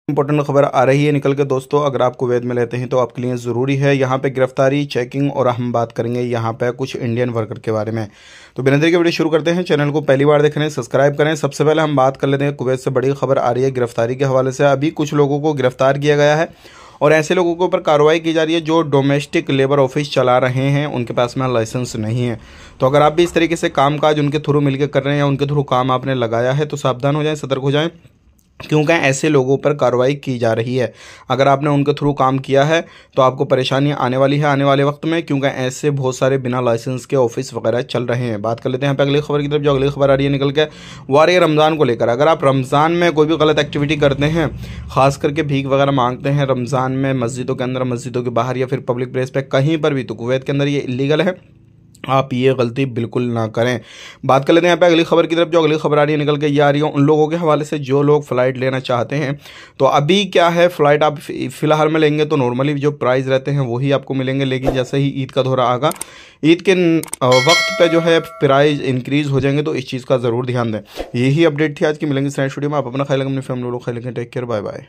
Important खबर आ रही है निकल के दोस्तों, अगर आप कुवैत में रहते हैं तो आपके लिए ज़रूरी है। यहाँ पे गिरफ्तारी, चेकिंग और हम बात करेंगे यहाँ पे कुछ इंडियन वर्कर के बारे में। तो बिना देरी के वीडियो शुरू करते हैं। चैनल को पहली बार देख रहे हैं सब्सक्राइब करें। सबसे पहले हम बात कर लेते हैं, कुवैत से बड़ी खबर आ रही है गिरफ्तारी के हवाले से। अभी कुछ लोगों को गिरफ्तार किया गया है और ऐसे लोगों के ऊपर कार्रवाई की जा रही है जो डोमेस्टिक लेबर ऑफिस चला रहे हैं, उनके पास में लाइसेंस नहीं है। तो अगर आप भी इस तरीके से कामकाज उनके थ्रू मिलकर कर रहे हैं या उनके थ्रू काम आपने लगाया है तो सावधान हो जाएं, सतर्क हो जाएं, क्योंकि ऐसे लोगों पर कार्रवाई की जा रही है। अगर आपने उनके थ्रू काम किया है तो आपको परेशानी आने वाली है आने वाले वक्त में, क्योंकि ऐसे बहुत सारे बिना लाइसेंस के ऑफिस वगैरह चल रहे हैं। बात कर लेते हैं यहाँ पे अगली खबर की तरफ। जो अगली खबर आ रही है निकल के वो आ रही है रमज़ान को लेकर। अगर आप रमज़ान में कोई भी गलत एक्टिविटी करते हैं, खास करके भीख वगैरह मांगते हैं रमज़ान में मस्जिदों के अंदर, मस्जिदों के बाहर या फिर पब्लिक प्लेस पर कहीं पर भी, तो कुवैत के अंदर ये इलीगल है। आप ये गलती बिल्कुल ना करें। बात कर लेते हैं यहाँ पे अगली खबर की तरफ। जो अगली खबर आ रही है निकल के ये आ रही है उन लोगों के हवाले से जो लोग फ़्लाइट लेना चाहते हैं। तो अभी क्या है, फ़्लाइट आप फ़िलहाल में लेंगे तो नॉर्मली जो प्राइस रहते हैं वही आपको मिलेंगे, लेकिन जैसे ही ईद का दौरा आगा, ईद के वक्त पे जो है प्राइस इंक्रीज़ हो जाएंगे, तो इस चीज़ का ज़रूर ध्यान दें। यही अपडेट थी आज की। मिलेंगे नेक्स्ट वीडियो में। आप अपना ख्याल रखें, अपनी फैमिली लोग ख्याल रखें। Take care, bye bye.